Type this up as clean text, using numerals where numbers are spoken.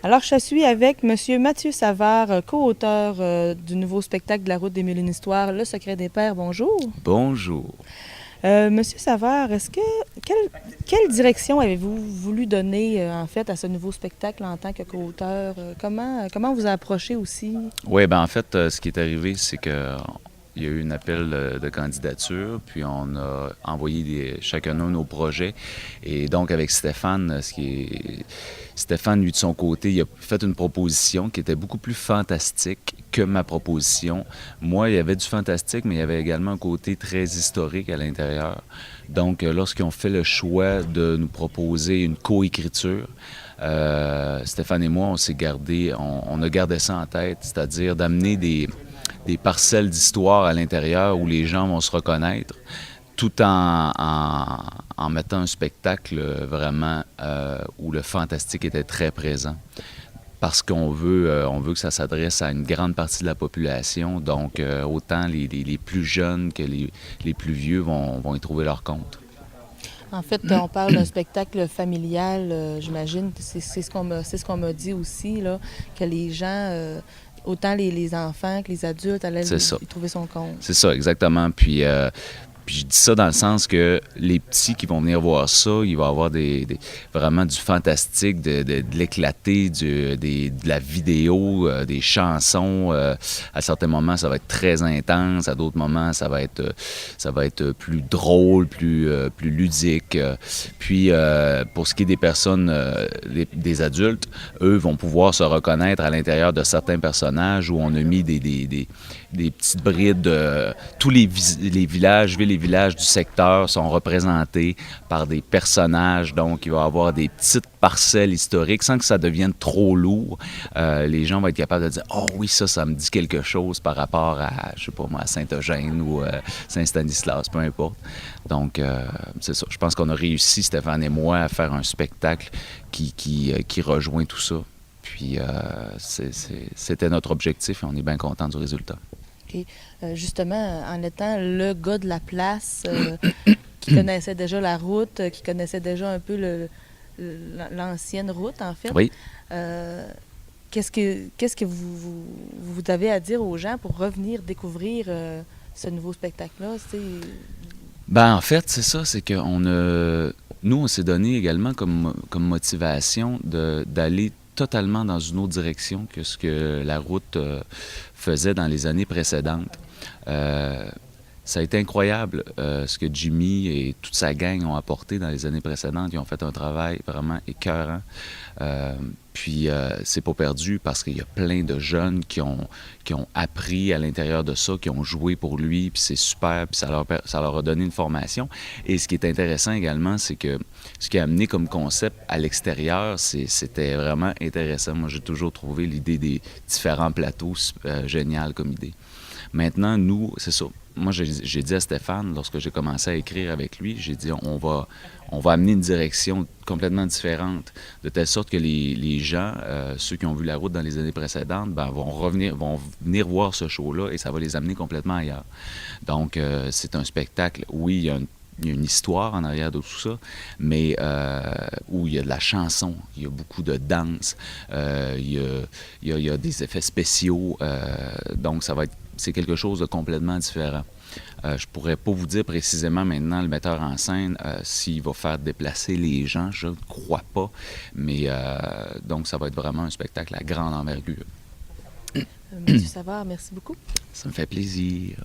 Alors, je suis avec Monsieur Mathieu Savard, co-auteur du nouveau spectacle de la Route des Mille et une Histoires, Le Secret des Pères. Bonjour. Bonjour. Monsieur Savard, quelle direction avez-vous voulu donner en fait à ce nouveau spectacle en tant que co-auteur? Comment vous approchez aussi? Oui, ben en fait, ce qui est arrivé, c'est que il y a eu un appel de candidature, puis on a envoyé chacun de nos projets. Et donc, avec Stéphane, Stéphane, lui, de son côté, il a fait une proposition qui était beaucoup plus fantastique que ma proposition. Moi, il y avait du fantastique, mais il y avait également un côté très historique à l'intérieur. Donc, lorsqu'ils ont fait le choix de nous proposer une coécriture, Stéphane et moi, on a gardé ça en tête, c'est-à-dire d'amener des parcelles d'histoire à l'intérieur où les gens vont se reconnaître, tout en mettant un spectacle vraiment où le fantastique était très présent. Parce on veut que ça s'adresse à une grande partie de la population, donc autant les plus jeunes que les plus vieux vont y trouver leur compte. En fait, on parle d'un spectacle familial, j'imagine. C'est ce qu'on m'a dit aussi, là, que les gens, autant les enfants que les adultes, allaient C'est ça. y trouver son compte. C'est ça, exactement. Puis je dis ça dans le sens que les petits qui vont venir voir ça, il va y avoir vraiment du fantastique, de l'éclaté, de la vidéo, des chansons. À certains moments, ça va être très intense. À d'autres moments, ça va être plus drôle, plus ludique. Puis, pour ce qui est des personnes, des adultes, eux vont pouvoir se reconnaître à l'intérieur de certains personnages où on a mis des petites brides. Tous les villages, villes et villages du secteur sont représentés par des personnages. Donc, il va y avoir des petites parcelles historiques sans que ça devienne trop lourd. Les gens vont être capables de dire « Oh oui, ça me dit quelque chose par rapport à, je sais pas moi, Saint-Eugène ou Saint-Stanislas, peu importe. » Donc, c'est ça. Je pense qu'on a réussi, Stéphane et moi, à faire un spectacle qui rejoint tout ça. Puis, c'était notre objectif et on est bien content du résultat. Et justement, en étant le gars de la place qui connaissait déjà la route, qui connaissait déjà un peu l'ancienne route, en fait, Oui. euh, qu'est-ce que vous avez à dire aux gens pour revenir découvrir ce nouveau spectacle-là? Ben, en fait, c'est ça, c'est nous, on s'est donné également comme motivation d'aller totalement dans une autre direction que ce que la route faisait dans les années précédentes. Euh, Ça a été incroyable ce que Jimmy et toute sa gang ont apporté dans les années précédentes. Ils ont fait un travail vraiment écœurant. C'est pas perdu parce qu'il y a plein de jeunes qui ont appris à l'intérieur de ça, qui ont joué pour lui, puis c'est super, puis ça leur a donné une formation. Et ce qui est intéressant également, c'est que ce qui a amené comme concept à l'extérieur, c'était vraiment intéressant. Moi, j'ai toujours trouvé l'idée des différents plateaux géniale comme idée. Maintenant, nous, c'est ça. Moi, j'ai dit à Stéphane, lorsque j'ai commencé à écrire avec lui, j'ai dit on va amener une direction complètement différente, de telle sorte que les gens, ceux qui ont vu la route dans les années précédentes, ben, vont venir voir ce show-là et ça va les amener complètement ailleurs. Donc, c'est un spectacle, oui, il y a une histoire en arrière de tout ça, mais où il y a de la chanson, il y a beaucoup de danse, il y a des effets spéciaux, donc c'est quelque chose de complètement différent. Je ne pourrais pas vous dire précisément maintenant, le metteur en scène, s'il va faire déplacer les gens, je ne crois pas, mais donc ça va être vraiment un spectacle à grande envergure. Monsieur Savard, merci beaucoup. Ça me fait plaisir.